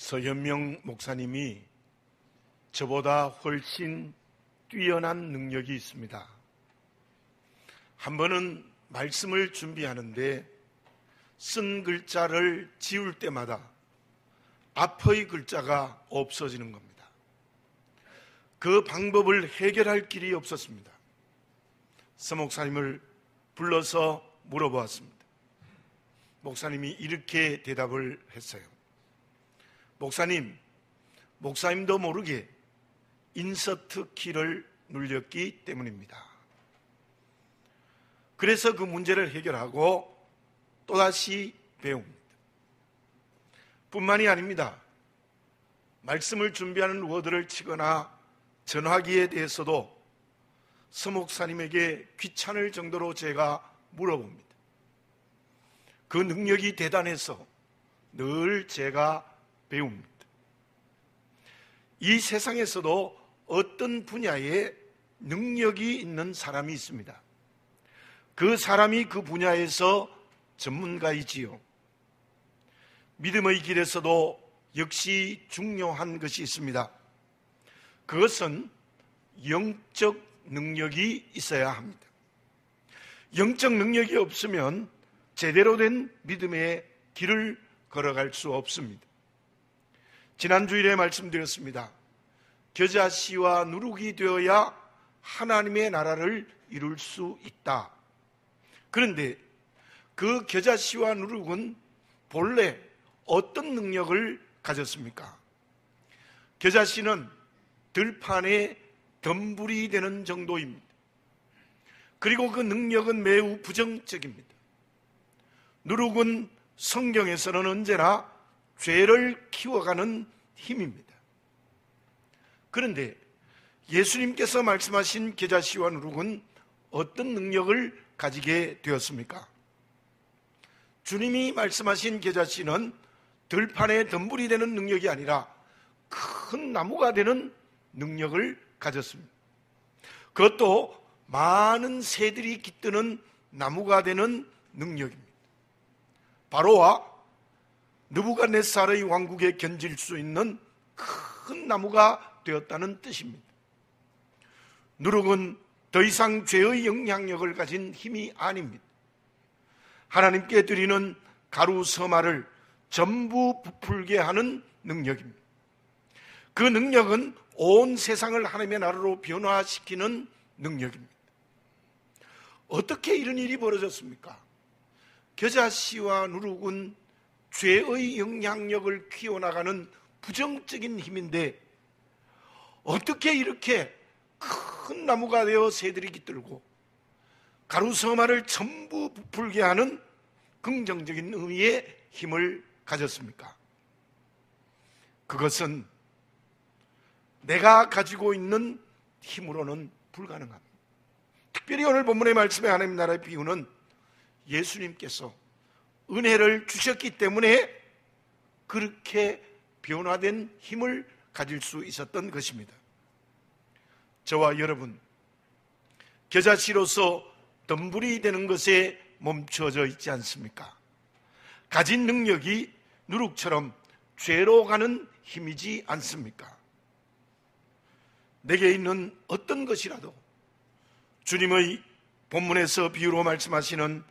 서현명 목사님이 저보다 훨씬 뛰어난 능력이 있습니다. 한 번은 말씀을 준비하는데 쓴 글자를 지울 때마다 앞의 글자가 없어지는 겁니다. 그 방법을 해결할 길이 없었습니다. 서 목사님을 불러서 물어보았습니다. 목사님이 이렇게 대답을 했어요. 목사님도 모르게 인서트 키를 눌렸기 때문입니다. 그래서 그 문제를 해결하고 또다시 배웁니다. 뿐만이 아닙니다. 말씀을 준비하는 워드를 치거나 전화기에 대해서도 서 목사님에게 귀찮을 정도로 제가 물어봅니다. 그 능력이 대단해서 늘 제가 배웁니다. 이 세상에서도 어떤 분야에 능력이 있는 사람이 있습니다. 그 사람이 그 분야에서 전문가이지요. 믿음의 길에서도 역시 중요한 것이 있습니다. 그것은 영적 능력이 있어야 합니다. 영적 능력이 없으면 제대로 된 믿음의 길을 걸어갈 수 없습니다. 지난 주일에 말씀드렸습니다. 겨자씨와 누룩이 되어야 하나님의 나라를 이룰 수 있다. 그런데 그 겨자씨와 누룩은 본래 어떤 능력을 가졌습니까? 겨자씨는 들판에 덤불이 되는 정도입니다. 그리고 그 능력은 매우 부정적입니다. 누룩은 성경에서는 언제나 죄를 키워가는 힘입니다. 그런데 예수님께서 말씀하신 겨자씨와 누룩은 어떤 능력을 가지게 되었습니까? 주님이 말씀하신 겨자씨는 들판에 덤불이 되는 능력이 아니라 큰 나무가 되는 능력을 가졌습니다. 그것도 많은 새들이 깃드는 나무가 되는 능력입니다. 바로와 느부갓네살의 왕국에 견질 수 있는 큰 나무가 되었다는 뜻입니다. 누룩은 더 이상 죄의 영향력을 가진 힘이 아닙니다. 하나님께 드리는 가루 서마를 전부 부풀게 하는 능력입니다. 그 능력은 온 세상을 하나님의 나라로 변화시키는 능력입니다. 어떻게 이런 일이 벌어졌습니까? 겨자씨와 누룩은 죄의 영향력을 키워나가는 부정적인 힘인데 어떻게 이렇게 큰 나무가 되어 새들이 깃들고 가루서마를 전부 부풀게 하는 긍정적인 의미의 힘을 가졌습니까? 그것은 내가 가지고 있는 힘으로는 불가능합니다. 특별히 오늘 본문의 말씀의 하나님 나라의 비유는 예수님께서 은혜를 주셨기 때문에 그렇게 변화된 힘을 가질 수 있었던 것입니다. 저와 여러분, 겨자씨로서 덤불이 되는 것에 멈춰져 있지 않습니까? 가진 능력이 누룩처럼 죄로 가는 힘이지 않습니까? 내게 있는 어떤 것이라도 주님의 본문에서 비유로 말씀하시는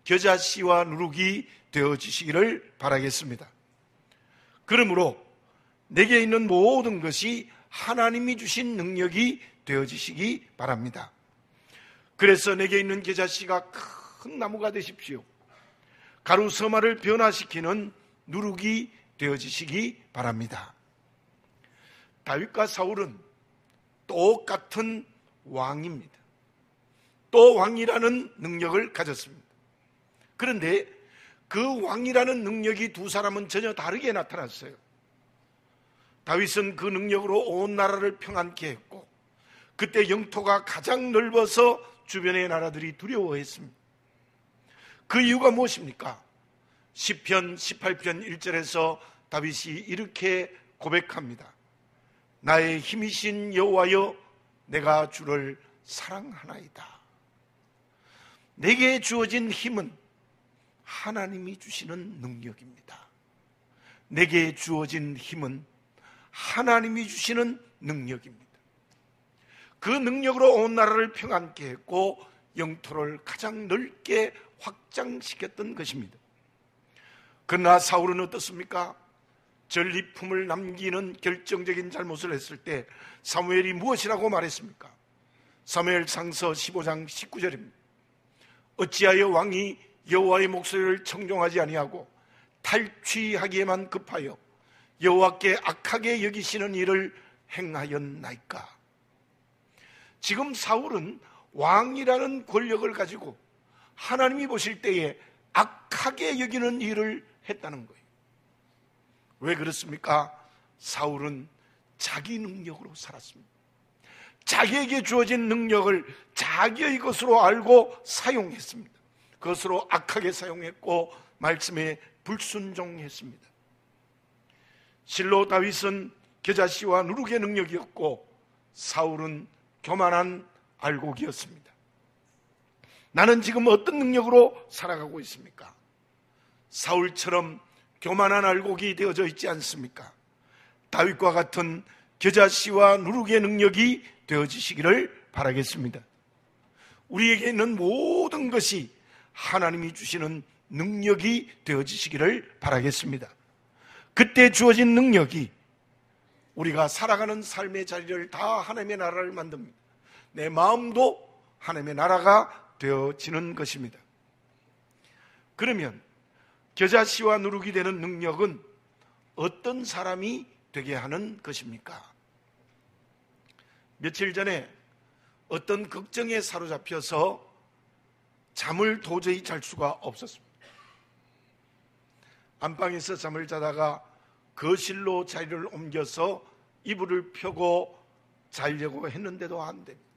겨자씨와 누룩이 되어지시기를 바라겠습니다. 그러므로 내게 있는 모든 것이 하나님이 주신 능력이 되어지시기 바랍니다. 그래서 내게 있는 겨자씨가 큰 나무가 되십시오. 가루서마를 변화시키는 누룩이 되어지시기 바랍니다. 다윗과 사울은 똑같은 왕입니다. 또 왕이라는 능력을 가졌습니다. 그런데 그 왕이라는 능력이 두 사람은 전혀 다르게 나타났어요. 다윗은 그 능력으로 온 나라를 평안케 했고 그때 영토가 가장 넓어서 주변의 나라들이 두려워했습니다. 그 이유가 무엇입니까? 시편 18편 1절에서 다윗이 이렇게 고백합니다. 나의 힘이신 여호와여, 내가 주를 사랑하나이다. 내게 주어진 힘은 하나님이 주시는 능력입니다. 내게 주어진 힘은 하나님이 주시는 능력입니다. 그 능력으로 온 나라를 평안케 했고 영토를 가장 넓게 확장시켰던 것입니다. 그러나 사울은 어떻습니까? 전리품을 남기는 결정적인 잘못을 했을 때 사무엘이 무엇이라고 말했습니까? 사무엘상서 15장 19절입니다. 어찌하여 왕이 여호와의 목소리를 청종하지 아니하고 탈취하기에만 급하여 여호와께 악하게 여기시는 일을 행하였나이까? 지금 사울은 왕이라는 권력을 가지고 하나님이 보실 때에 악하게 여기는 일을 했다는 거예요. 왜 그렇습니까? 사울은 자기 능력으로 살았습니다. 자기에게 주어진 능력을 자기의 것으로 알고 사용했습니다. 그것으로 악하게 사용했고 말씀에 불순종했습니다. 실로 다윗은 겨자씨와 누룩의 능력이었고 사울은 교만한 알곡이었습니다. 나는 지금 어떤 능력으로 살아가고 있습니까? 사울처럼 교만한 알곡이 되어져 있지 않습니까? 다윗과 같은 겨자씨와 누룩의 능력이 되어지시기를 바라겠습니다. 우리에게 있는 모든 것이 하나님이 주시는 능력이 되어지시기를 바라겠습니다. 그때 주어진 능력이 우리가 살아가는 삶의 자리를 다 하나님의 나라를 만듭니다. 내 마음도 하나님의 나라가 되어지는 것입니다. 그러면 겨자씨와 누룩이 되는 능력은 어떤 사람이 되게 하는 것입니까? 며칠 전에 어떤 걱정에 사로잡혀서 잠을 도저히 잘 수가 없었습니다. 안방에서 잠을 자다가 거실로 자리를 옮겨서 이불을 펴고 자려고 했는데도 안 됩니다.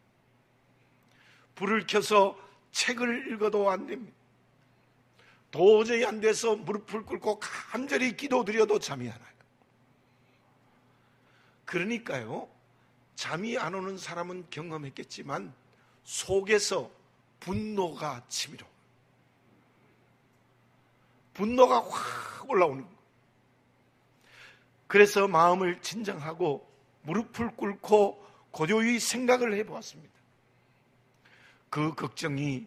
불을 켜서 책을 읽어도 안 됩니다. 도저히 안 돼서 무릎을 꿇고 간절히 기도드려도 잠이 안 와요. 그러니까요, 잠이 안 오는 사람은 경험했겠지만 속에서 분노가 치밀어. 분노가 확 올라오는 거예요. 그래서 마음을 진정하고 무릎을 꿇고 고요히 생각을 해보았습니다. 그 걱정이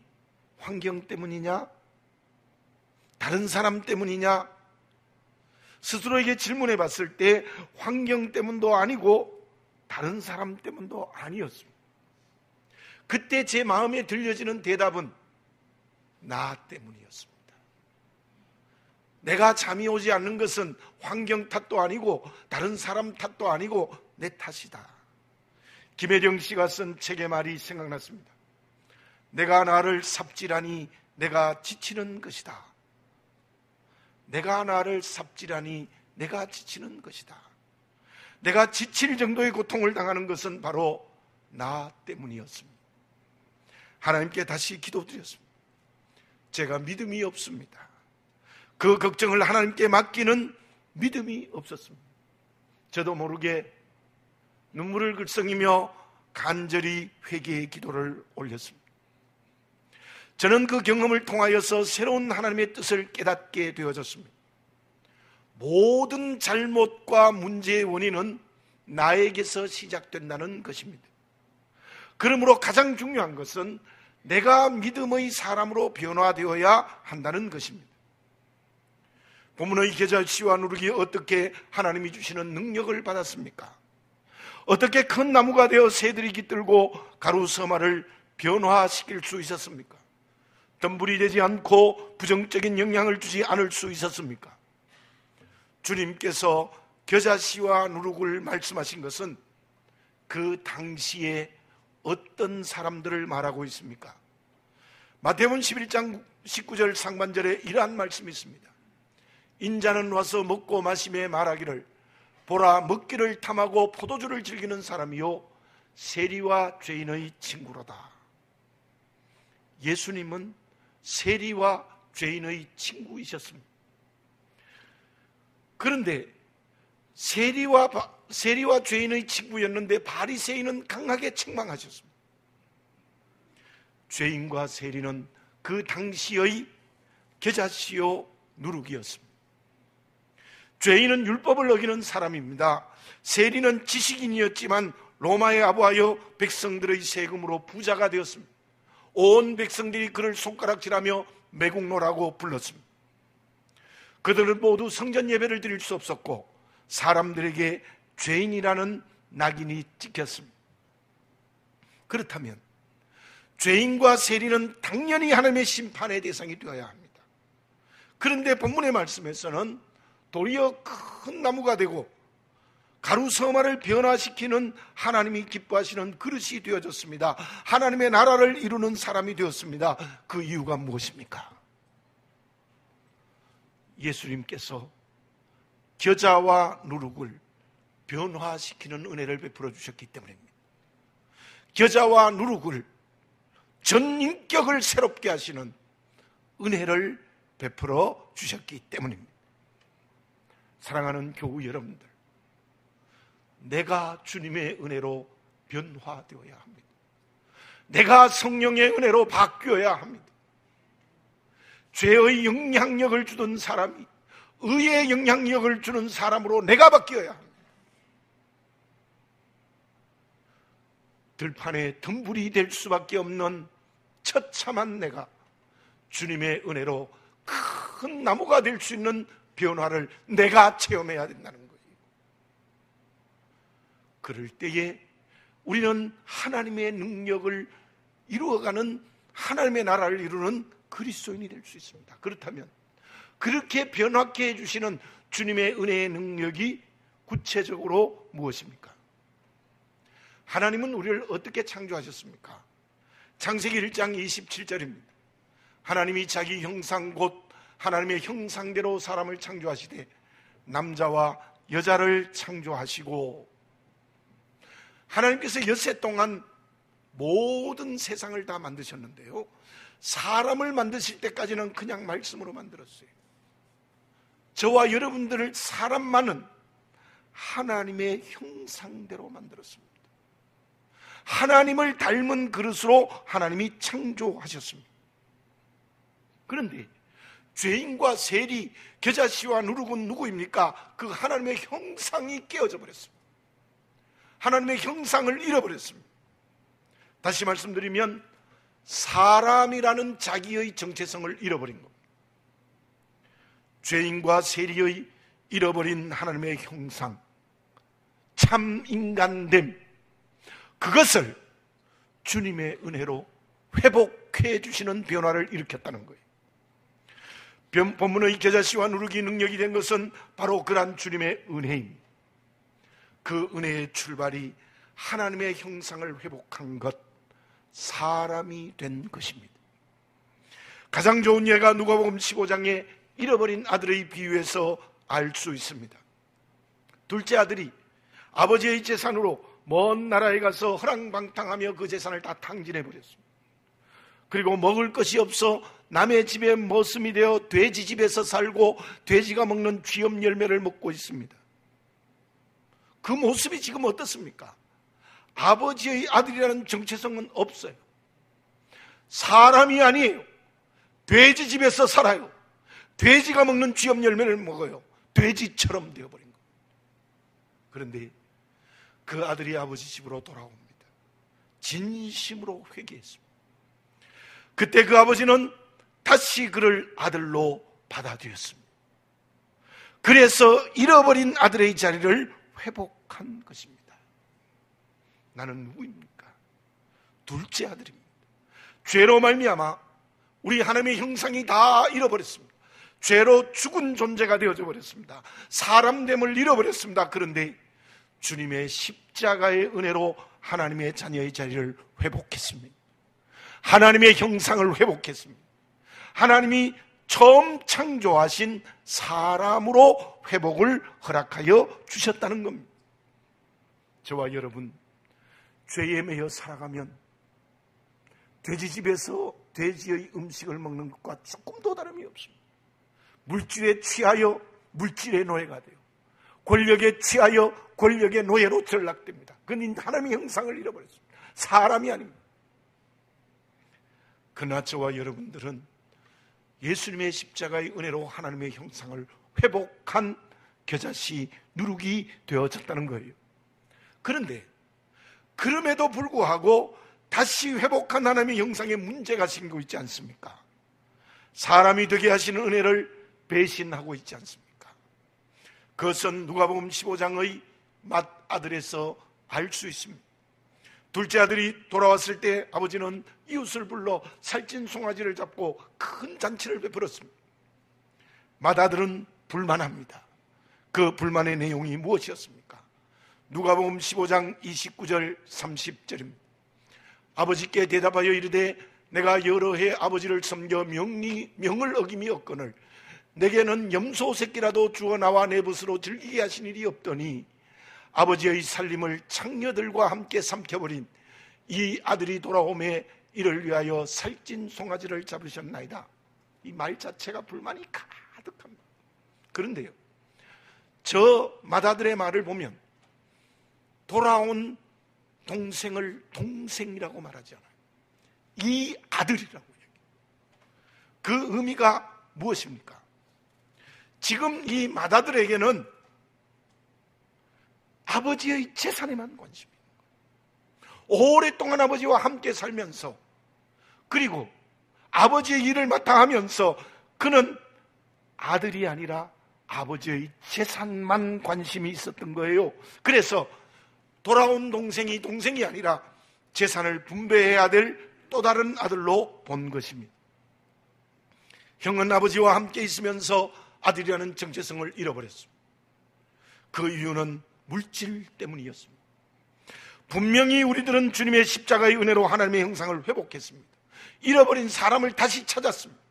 환경 때문이냐? 다른 사람 때문이냐? 스스로에게 질문해 봤을 때 환경 때문도 아니고 다른 사람 때문도 아니었습니다. 그때 제 마음에 들려지는 대답은 나 때문이었습니다. 내가 잠이 오지 않는 것은 환경 탓도 아니고 다른 사람 탓도 아니고 내 탓이다. 김혜령 씨가 쓴 책의 말이 생각났습니다. 내가 나를 삽질하니 내가 지치는 것이다. 내가 나를 삽질하니 내가 지치는 것이다. 내가 지칠 정도의 고통을 당하는 것은 바로 나 때문이었습니다. 하나님께 다시 기도드렸습니다. 제가 믿음이 없습니다. 그 걱정을 하나님께 맡기는 믿음이 없었습니다. 저도 모르게 눈물을 글썽이며 간절히 회개의 기도를 올렸습니다. 저는 그 경험을 통하여서 새로운 하나님의 뜻을 깨닫게 되어졌습니다. 모든 잘못과 문제의 원인은 나에게서 시작된다는 것입니다. 그러므로 가장 중요한 것은 내가 믿음의 사람으로 변화되어야 한다는 것입니다. 본문의 겨자씨와 누룩이 어떻게 하나님이 주시는 능력을 받았습니까? 어떻게 큰 나무가 되어 새들이 깃들고 가루 서마를 변화시킬 수 있었습니까? 덤불이 되지 않고 부정적인 영향을 주지 않을 수 있었습니까? 주님께서 겨자씨와 누룩을 말씀하신 것은 그 당시에 어떤 사람들을 말하고 있습니까? 마태복음 11장 19절 상반절에 이러한 말씀이 있습니다. 인자는 와서 먹고 마시며 말하기를 보라, 먹기를 탐하고 포도주를 즐기는 사람이요 세리와 죄인의 친구로다. 예수님은 세리와 죄인의 친구이셨습니다. 그런데 세리와 죄인의 친구였는데 바리새인은 강하게 책망하셨습니다. 죄인과 세리는 그 당시의 겨자씨요 누룩이었습니다. 죄인은 율법을 어기는 사람입니다. 세리는 지식인이었지만 로마에 아부하여 백성들의 세금으로 부자가 되었습니다. 온 백성들이 그를 손가락질하며 매국노라고 불렀습니다. 그들은 모두 성전 예배를 드릴 수 없었고 사람들에게 죄인이라는 낙인이 찍혔습니다. 그렇다면 죄인과 세리는 당연히 하나님의 심판의 대상이 되어야 합니다. 그런데 본문의 말씀에서는 도리어 큰 나무가 되고 가루 서마를 변화시키는 하나님이 기뻐하시는 그릇이 되어졌습니다. 하나님의 나라를 이루는 사람이 되었습니다. 그 이유가 무엇입니까? 예수님께서 겨자와 누룩을 변화시키는 은혜를 베풀어 주셨기 때문입니다. 겨자와 누룩을 전 인격을 새롭게 하시는 은혜를 베풀어 주셨기 때문입니다. 사랑하는 교우 여러분들, 내가 주님의 은혜로 변화되어야 합니다. 내가 성령의 은혜로 바뀌어야 합니다. 죄의 영향력을 주던 사람이 의의 영향력을 주는 사람으로 내가 바뀌어야 합니다. 들판에 덤불이 될 수밖에 없는 처참한 내가 주님의 은혜로 큰 나무가 될 수 있는 변화를 내가 체험해야 된다는 거예요. 그럴 때에 우리는 하나님의 능력을 이루어가는, 하나님의 나라를 이루는 그리스도인이 될 수 있습니다. 그렇다면 그렇게 변화케 해주시는 주님의 은혜의 능력이 구체적으로 무엇입니까? 하나님은 우리를 어떻게 창조하셨습니까? 창세기 1장 27절입니다. 하나님이 자기 형상 곧 하나님의 형상대로 사람을 창조하시되 남자와 여자를 창조하시고, 하나님께서 엿새 동안 모든 세상을 다 만드셨는데요, 사람을 만드실 때까지는 그냥 말씀으로 만들었어요. 저와 여러분들을, 사람만은 하나님의 형상대로 만들었습니다. 하나님을 닮은 그릇으로 하나님이 창조하셨습니다. 그런데 죄인과 세리, 겨자씨와 누룩은 누구입니까? 그 하나님의 형상이 깨어져 버렸습니다. 하나님의 형상을 잃어버렸습니다. 다시 말씀드리면 사람이라는 자기의 정체성을 잃어버린 겁니다. 죄인과 세리의 잃어버린 하나님의 형상, 참 인간됨, 그것을 주님의 은혜로 회복해 주시는 변화를 일으켰다는 거예요. 본문의 겨자씨와 누룩이 능력이 된 것은 바로 그러한 주님의 은혜입니다. 그 은혜의 출발이 하나님의 형상을 회복한 것, 사람이 된 것입니다. 가장 좋은 예가 누가복음 15장에 잃어버린 아들의 비유에서 알 수 있습니다. 둘째 아들이 아버지의 재산으로 먼 나라에 가서 허랑방탕하며 그 재산을 다 탕진해버렸습니다. 그리고 먹을 것이 없어 남의 집에 머슴이 되어 돼지 집에서 살고 돼지가 먹는 쥐염 열매를 먹고 있습니다. 그 모습이 지금 어떻습니까? 아버지의 아들이라는 정체성은 없어요. 사람이 아니에요. 돼지 집에서 살아요. 돼지가 먹는 쥐염 열매를 먹어요. 돼지처럼 되어버린 겁니다. 그런데 그 아들이 아버지 집으로 돌아옵니다. 진심으로 회개했습니다. 그때 그 아버지는 다시 그를 아들로 받아들였습니다. 그래서 잃어버린 아들의 자리를 회복한 것입니다. 나는 누구입니까? 둘째 아들입니다. 죄로 말미암아 우리 하나님의 형상이 다 잃어버렸습니다. 죄로 죽은 존재가 되어져 버렸습니다. 사람됨을 잃어버렸습니다. 그런데 주님의 십자가의 은혜로 하나님의 자녀의 자리를 회복했습니다. 하나님의 형상을 회복했습니다. 하나님이 처음 창조하신 사람으로 회복을 허락하여 주셨다는 겁니다. 저와 여러분, 죄에 매여 살아가면 돼지집에서 돼지의 음식을 먹는 것과 조금도 다름이 없습니다. 물질에 취하여 물질의 노예가 돼요. 권력에 취하여 권력의 노예로 전락됩니다. 그는 하나님의 형상을 잃어버렸습니다. 사람이 아닙니다. 그러나 저와 여러분들은 예수님의 십자가의 은혜로 하나님의 형상을 회복한 겨자씨 누룩이 되어졌다는 거예요. 그런데 그럼에도 불구하고 다시 회복한 하나님의 형상에 문제가 생기고 있지 않습니까? 사람이 되게 하시는 은혜를 배신하고 있지 않습니까? 그것은 누가복음 15장의 맏아들에서 알 수 있습니다. 둘째 아들이 돌아왔을 때 아버지는 이웃을 불러 살찐 송아지를 잡고 큰 잔치를 베풀었습니다. 맏아들은 불만합니다. 그 불만의 내용이 무엇이었습니까? 누가복음 15장 29절 30절입니다. 아버지께 대답하여 이르되 내가 여러 해 아버지를 섬겨 명을 어김이 없거늘 내게는 염소 새끼라도 주어 나와 내 벗으로 즐기게 하신 일이 없더니 아버지의 살림을 창녀들과 함께 삼켜버린 이 아들이 돌아오매 이를 위하여 살찐 송아지를 잡으셨나이다. 이 말 자체가 불만이 가득합니다. 그런데요, 저 맏아들의 말을 보면 돌아온 동생을 동생이라고 말하지 않아요. 이 아들이라고 얘기해요. 그 의미가 무엇입니까? 지금 이 맏아들에게는 아버지의 재산에만 관심이 있는 거예요. 오랫동안 아버지와 함께 살면서 그리고 아버지의 일을 맡아 하면서 그는 아들이 아니라 아버지의 재산만 관심이 있었던 거예요. 그래서 돌아온 동생이 동생이 아니라 재산을 분배해야 될 또 다른 아들로 본 것입니다. 형은 아버지와 함께 있으면서 아들이라는 정체성을 잃어버렸습니다. 그 이유는 물질 때문이었습니다. 분명히 우리들은 주님의 십자가의 은혜로 하나님의 형상을 회복했습니다. 잃어버린 사람을 다시 찾았습니다.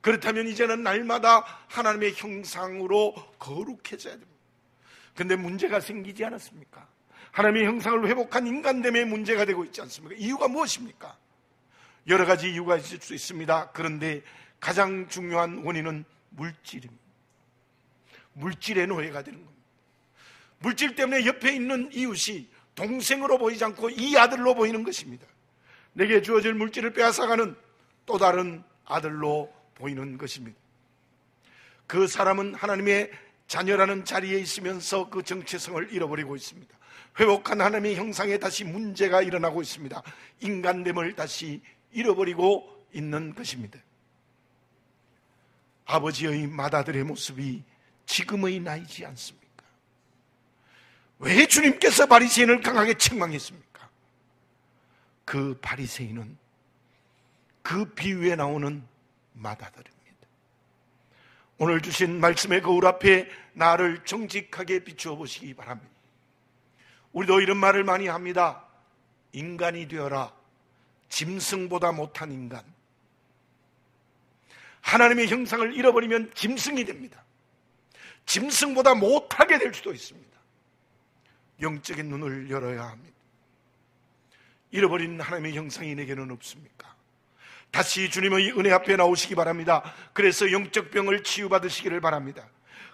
그렇다면 이제는 날마다 하나님의 형상으로 거룩해져야 됩니다. 그런데 문제가 생기지 않았습니까? 하나님의 형상을 회복한 인간됨에 문제가 되고 있지 않습니까? 이유가 무엇입니까? 여러 가지 이유가 있을 수 있습니다. 그런데 가장 중요한 원인은 물질입니다. 물질의 노예가 되는 겁니다. 물질 때문에 옆에 있는 이웃이 동생으로 보이지 않고 이 아들로 보이는 것입니다. 내게 주어질 물질을 빼앗아가는 또 다른 아들로 보이는 것입니다. 그 사람은 하나님의 자녀라는 자리에 있으면서 그 정체성을 잃어버리고 있습니다. 회복한 하나님의 형상에 다시 문제가 일어나고 있습니다. 인간됨을 다시 잃어버리고 있는 것입니다. 아버지의 맏아들의 모습이 지금의 나이지 않습니까? 왜 주님께서 바리새인을 강하게 책망했습니까? 그 바리새인은 그 비유에 나오는 맏아들입니다. 오늘 주신 말씀의 거울 앞에 나를 정직하게 비추어 보시기 바랍니다. 우리도 이런 말을 많이 합니다. 인간이 되어라. 짐승보다 못한 인간. 하나님의 형상을 잃어버리면 짐승이 됩니다. 짐승보다 못하게 될 수도 있습니다. 영적인 눈을 열어야 합니다. 잃어버린 하나님의 형상이 내게는 없습니까? 다시 주님의 은혜 앞에 나오시기 바랍니다. 그래서 영적 병을 치유받으시기를 바랍니다.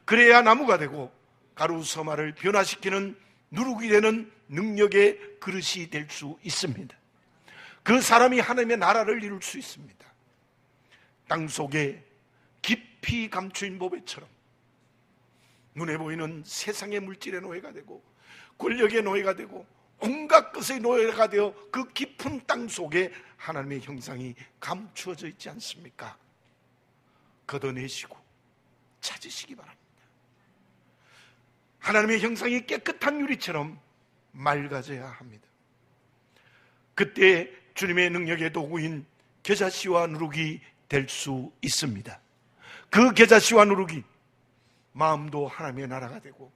그래야 나무가 되고 가루서마를 변화시키는 누룩이 되는 능력의 그릇이 될 수 있습니다. 그 사람이 하나님의 나라를 이룰 수 있습니다. 땅속에 깊이 감추인 보배처럼 눈에 보이는 세상의 물질의 노예가 되고 권력의 노예가 되고 온갖 것의 노예가 되어 그 깊은 땅 속에 하나님의 형상이 감추어져 있지 않습니까? 걷어내시고 찾으시기 바랍니다. 하나님의 형상이 깨끗한 유리처럼 맑아져야 합니다. 그때 주님의 능력의 도구인 겨자씨와 누룩이 될 수 있습니다. 그 겨자씨와 누룩이 마음도 하나님의 나라가 되고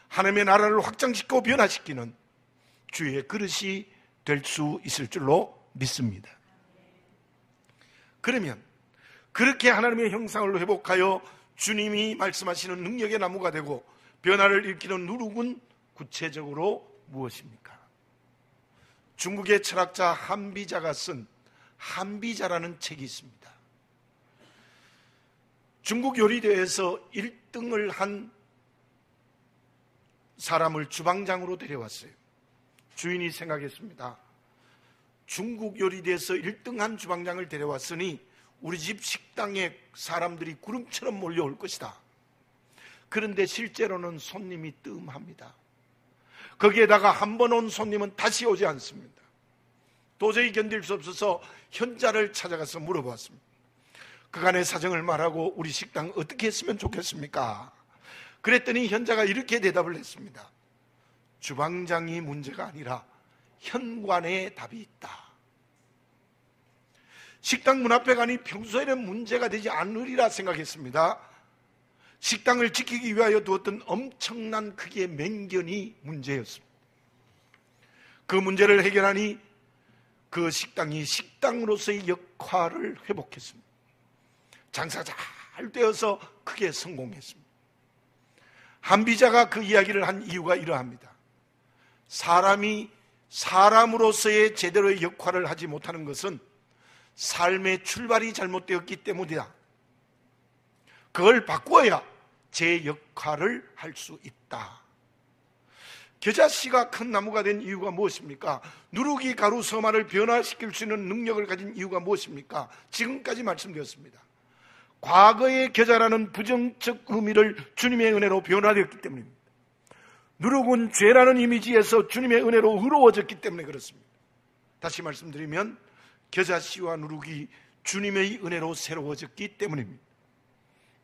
하나님의 나라를 확장시키고 변화시키는 주의 그릇이 될 수 있을 줄로 믿습니다. 그러면 그렇게 하나님의 형상을 회복하여 주님이 말씀하시는 능력의 나무가 되고 변화를 일으키는 누룩은 구체적으로 무엇입니까? 중국의 철학자 한비자가 쓴 한비자라는 책이 있습니다. 중국 요리대회에서 1등을 한 사람을 주방장으로 데려왔어요. 주인이 생각했습니다. 중국 요리대회에서 1등한 주방장을 데려왔으니 우리 집 식당에 사람들이 구름처럼 몰려올 것이다. 그런데 실제로는 손님이 뜸합니다. 거기에다가 한 번 온 손님은 다시 오지 않습니다. 도저히 견딜 수 없어서 현자를 찾아가서 물어보았습니다. 그간의 사정을 말하고 우리 식당 어떻게 했으면 좋겠습니까? 그랬더니 현자가 이렇게 대답을 했습니다. 주방장이 문제가 아니라 현관에 답이 있다. 식당 문 앞에 가니 평소에는 문제가 되지 않으리라 생각했습니다. 식당을 지키기 위하여 두었던 엄청난 크기의 맹견이 문제였습니다. 그 문제를 해결하니 그 식당이 식당으로서의 역할을 회복했습니다. 장사 잘 되어서 크게 성공했습니다. 한비자가 그 이야기를 한 이유가 이러합니다. 사람이 사람으로서의 제대로의 역할을 하지 못하는 것은 삶의 출발이 잘못되었기 때문이다. 그걸 바꾸어야 제 역할을 할 수 있다. 겨자씨가 큰 나무가 된 이유가 무엇입니까? 누룩이 가루 서마를 변화시킬 수 있는 능력을 가진 이유가 무엇입니까? 지금까지 말씀드렸습니다. 과거의 겨자라는 부정적 의미를 주님의 은혜로 변화되었기 때문입니다. 누룩은 죄라는 이미지에서 주님의 은혜로 의로워졌기 때문에 그렇습니다. 다시 말씀드리면 겨자씨와 누룩이 주님의 은혜로 새로워졌기 때문입니다.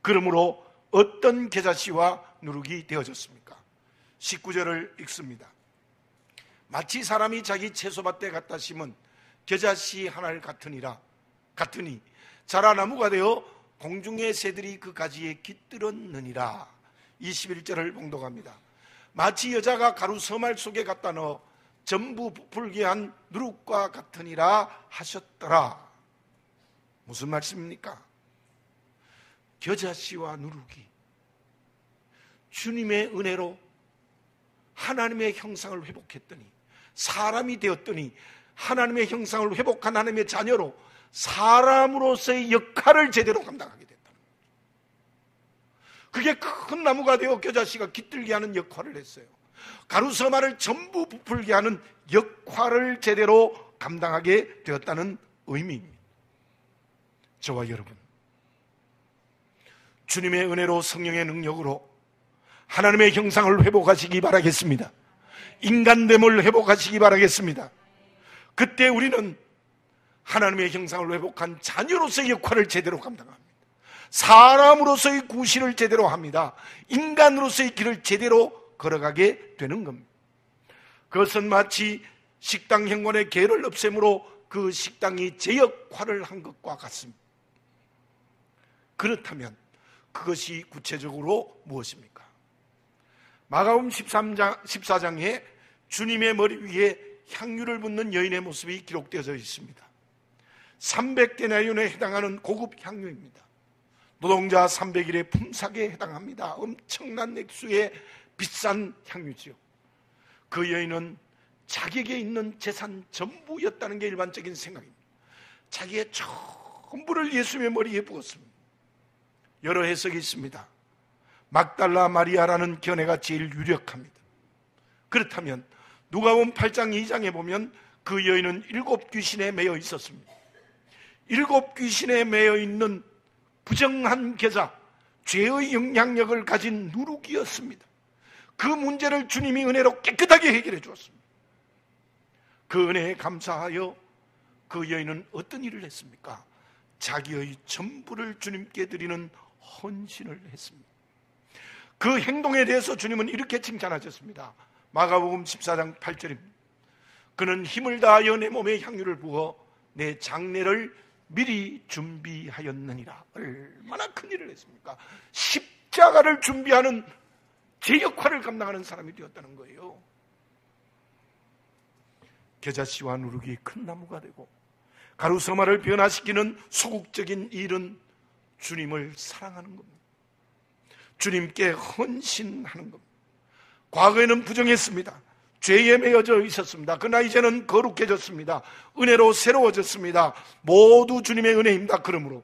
그러므로 어떤 겨자씨와 누룩이 되어졌습니까? 19절을 읽습니다. 마치 사람이 자기 채소밭에 갖다 심은 겨자씨 하나를 같으니 자라나무가 되어 공중의 새들이 그 가지에 깃들었느니라. 21절을 봉독합니다. 마치 여자가 가루 서말 속에 갖다 넣어 전부 부풀게 한 누룩과 같으니라 하셨더라. 무슨 말씀입니까? 겨자씨와 누룩이 주님의 은혜로 하나님의 형상을 회복했더니, 사람이 되었더니 하나님의 형상을 회복한 하나님의 자녀로 사람으로서의 역할을 제대로 감당하게 됐다. 그게 큰 나무가 되어 겨자씨가 깃들게 하는 역할을 했어요. 가루서마를 전부 부풀게 하는 역할을 제대로 감당하게 되었다는 의미입니다. 저와 여러분, 주님의 은혜로 성령의 능력으로 하나님의 형상을 회복하시기 바라겠습니다. 인간됨을 회복하시기 바라겠습니다. 그때 우리는 하나님의 형상을 회복한 자녀로서의 역할을 제대로 감당합니다. 사람으로서의 구실을 제대로 합니다. 인간으로서의 길을 제대로 걸어가게 되는 겁니다. 그것은 마치 식당 현관의 개를 없앰으로 그 식당이 제 역할을 한 것과 같습니다. 그렇다면 그것이 구체적으로 무엇입니까? 마가복음 14장에 주님의 머리 위에 향유를 붓는 여인의 모습이 기록되어져 있습니다. 300데나리온에 해당하는 고급 향유입니다. 노동자 300일의 품삯에 해당합니다. 엄청난 액수의 비싼 향유지요. 그 여인은 자기에게 있는 재산 전부였다는 게 일반적인 생각입니다. 자기의 전부를 예수님의 머리에 부었습니다. 여러 해석이 있습니다. 막달라 마리아라는 견해가 제일 유력합니다. 그렇다면 누가복음 8장 2장에 보면 그 여인은 7 귀신에 매여 있었습니다. 7 귀신에 매여 있는 부정한 겨자, 죄의 영향력을 가진 누룩이었습니다. 그 문제를 주님이 은혜로 깨끗하게 해결해 주었습니다. 그 은혜에 감사하여 그 여인은 어떤 일을 했습니까? 자기의 전부를 주님께 드리는 헌신을 했습니다. 그 행동에 대해서 주님은 이렇게 칭찬하셨습니다. 마가복음 14장 8절입니다. 그는 힘을 다하여 내 몸에 향유를 부어 내 장례를 미리 준비하였느니라. 얼마나 큰 일을 했습니까? 십자가를 준비하는 제 역할을 감당하는 사람이 되었다는 거예요. 겨자씨와 누룩이 큰 나무가 되고 가루서마를 변화시키는 소극적인 일은 주님을 사랑하는 겁니다. 주님께 헌신하는 겁니다. 과거에는 부정했습니다. 죄에 매여져 있었습니다. 그러나 이제는 거룩해졌습니다. 은혜로 새로워졌습니다. 모두 주님의 은혜입니다. 그러므로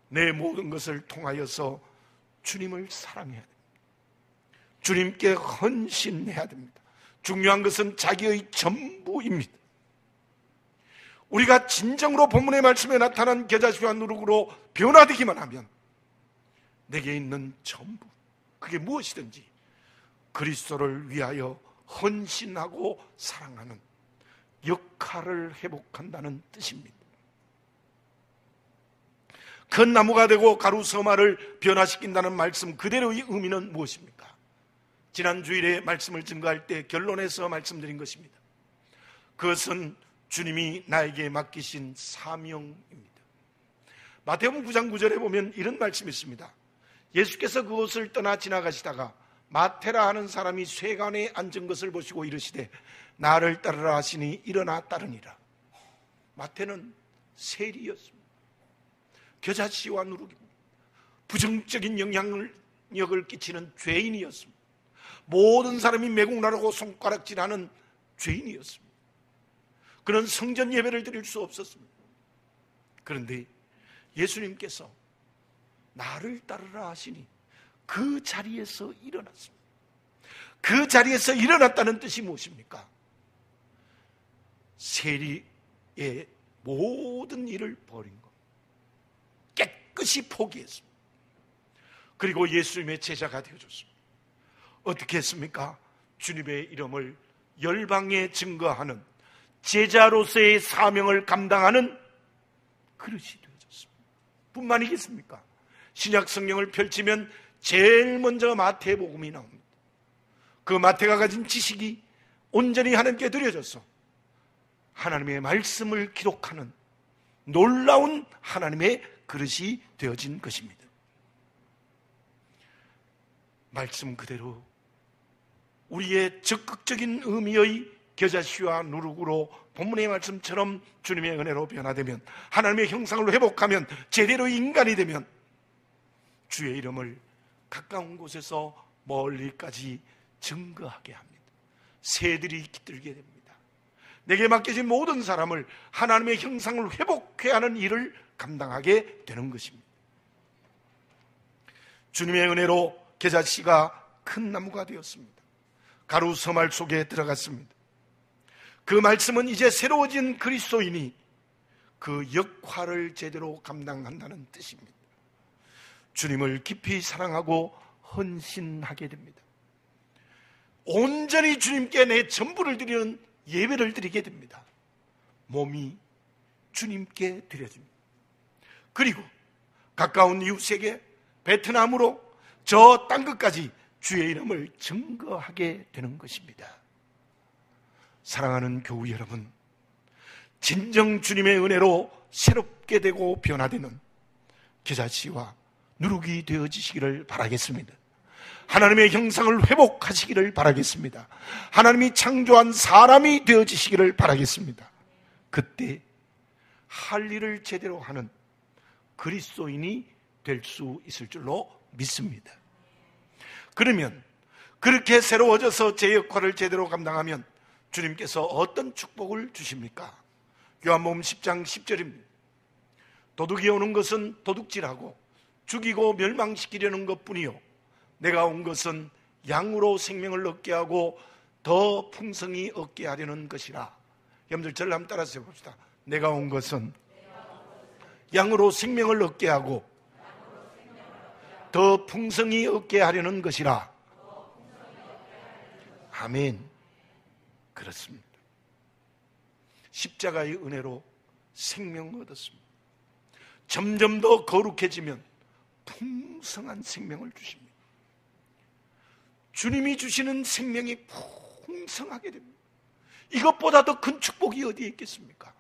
내 모든 것을 통하여서 주님을 사랑해야 됩니다. 주님께 헌신해야 됩니다. 중요한 것은 자기의 전부입니다. 우리가 진정으로 본문의 말씀에 나타난 겨자씨와 누룩으로 변화되기만 하면 내게 있는 전부, 그게 무엇이든지 그리스도를 위하여 헌신하고 사랑하는 역할을 회복한다는 뜻입니다. 큰 나무가 되고 가루 서마를 변화시킨다는 말씀 그대로의 의미는 무엇입니까? 지난 주일에 말씀을 증거할 때 결론에서 말씀드린 것입니다. 그것은 주님이 나에게 맡기신 사명입니다. 마태복음 9장 9절에 보면 이런 말씀이 있습니다. 예수께서 그곳을 떠나 지나가시다가 마태라 하는 사람이 쇠관에 앉은 것을 보시고 이르시되 나를 따르라 하시니 일어나 따르니라. 마태는 세리였습니다. 겨자씨와 누룩입니다. 부정적인 영향력을 끼치는 죄인이었습니다. 모든 사람이 매국나라고 손가락질하는 죄인이었습니다. 그는 성전 예배를 드릴 수 없었습니다. 그런데 예수님께서 나를 따르라 하시니 그 자리에서 일어났습니다. 그 자리에서 일어났다는 뜻이 무엇입니까? 세리의 모든 일을 버린 것, 깨끗이 포기했습니다. 그리고 예수님의 제자가 되어줬습니다. 어떻게 했습니까? 주님의 이름을 열방에 증거하는 제자로서의 사명을 감당하는 그릇이 되어졌습니다. 뿐만이겠습니까? 신약 성경을 펼치면 제일 먼저 마태복음이 나옵니다. 그 마태가 가진 지식이 온전히 하나님께 드려져서 하나님의 말씀을 기록하는 놀라운 하나님의 그릇이 되어진 것입니다. 말씀 그대로 우리의 적극적인 의미의 겨자씨와 누룩으로 본문의 말씀처럼 주님의 은혜로 변화되면, 하나님의 형상을 회복하면, 제대로 인간이 되면 주의 이름을 가까운 곳에서 멀리까지 증거하게 합니다. 새들이 깃들게 됩니다. 내게 맡겨진 모든 사람을 하나님의 형상을 회복해야 하는 일을 감당하게 되는 것입니다. 주님의 은혜로 겨자씨가 큰 나무가 되었습니다. 가루 서말 속에 들어갔습니다. 그 말씀은 이제 새로워진 그리스도인이 그 역할을 제대로 감당한다는 뜻입니다. 주님을 깊이 사랑하고 헌신하게 됩니다. 온전히 주님께 내 전부를 드리는 예배를 드리게 됩니다. 몸이 주님께 드려집니다. 그리고 가까운 이웃에게 베트남으로 저 땅끝까지 주의 이름을 증거하게 되는 것입니다. 사랑하는 교우 여러분, 진정 주님의 은혜로 새롭게 되고 변화되는 겨자씨와 누룩이 되어지시기를 바라겠습니다. 하나님의 형상을 회복하시기를 바라겠습니다. 하나님이 창조한 사람이 되어지시기를 바라겠습니다. 그때 할 일을 제대로 하는 그리스도인이 될 수 있을 줄로 믿습니다. 그러면 그렇게 새로워져서 제 역할을 제대로 감당하면 주님께서 어떤 축복을 주십니까? 요한복음 10장 10절입니다. 도둑이 오는 것은 도둑질하고 죽이고 멸망시키려는 것뿐이요 내가 온 것은 양으로 생명을 얻게 하고 더 풍성히 얻게 하려는 것이라. 여러분들 저를 한번 따라서 해봅시다. 내가 온 것은 양으로 생명을 얻게 하고 더 풍성히 얻게 하려는 것이라. 아멘. 그렇습니다. 십자가의 은혜로 생명을 얻었습니다. 점점 더 거룩해지면 풍성한 생명을 주십니다. 주님이 주시는 생명이 풍성하게 됩니다. 이것보다 더 큰 축복이 어디에 있겠습니까?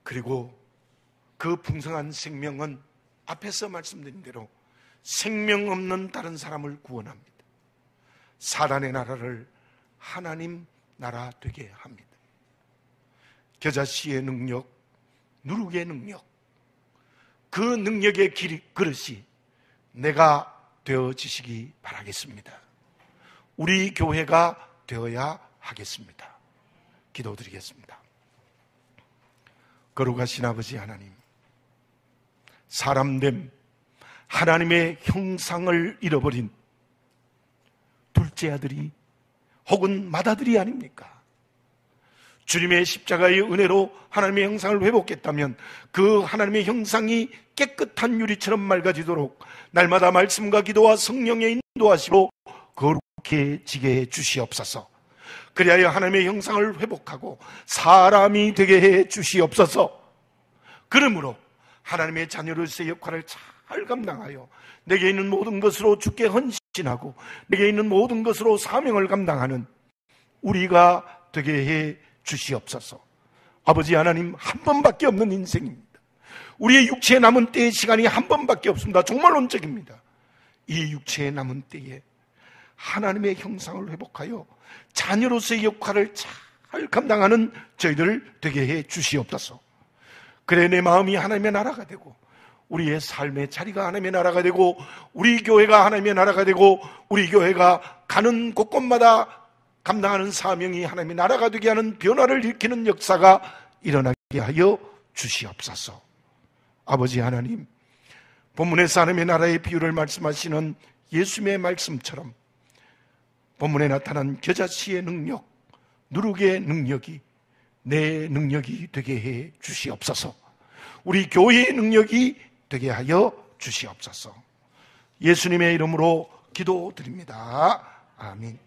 그리고 그 풍성한 생명은 앞에서 말씀드린 대로 생명 없는 다른 사람을 구원합니다. 사단의 나라를 하나님 나라 되게 합니다. 겨자씨의 능력, 누룩의 능력, 그 능력의 그릇이 내가 되어지시기 바라겠습니다. 우리 교회가 되어야 하겠습니다. 기도드리겠습니다. 거룩하신 아버지 하나님, 사람됨, 하나님의 형상을 잃어버린 둘째 아들이 혹은 맏아들이 아닙니까? 주님의 십자가의 은혜로 하나님의 형상을 회복했다면 그 하나님의 형상이 깨끗한 유리처럼 맑아지도록 날마다 말씀과 기도와 성령의 인도하시고 거룩해지게 해 주시옵소서. 그리하여 하나님의 형상을 회복하고 사람이 되게 해 주시옵소서. 그러므로 하나님의 자녀로서의 역할을 잘 감당하여 내게 있는 모든 것으로 주께 헌신하고 내게 있는 모든 것으로 사명을 감당하는 우리가 되게 해 주시옵소서. 아버지 하나님, 한 번밖에 없는 인생입니다. 우리의 육체에 남은 때의 시간이 한 번밖에 없습니다. 정말 온적입니다. 이 육체에 남은 때에 하나님의 형상을 회복하여 자녀로서의 역할을 잘 감당하는 저희들 되게 해 주시옵소서. 그래 내 마음이 하나님의 나라가 되고 우리의 삶의 자리가 하나님의 나라가 되고 우리 교회가 하나님의 나라가 되고 우리 교회가 가는 곳곳마다 감당하는 사명이 하나님의 나라가 되게 하는 변화를 일으키는 역사가 일어나게 하여 주시옵소서. 아버지 하나님, 본문에서 하나님의 나라의 비유를 말씀하시는 예수님의 말씀처럼 본문에 나타난 겨자씨의 능력, 누룩의 능력이 내 능력이 되게 해 주시옵소서. 우리 교회의 능력이 되게 하여 주시옵소서. 예수님의 이름으로 기도드립니다. 아멘.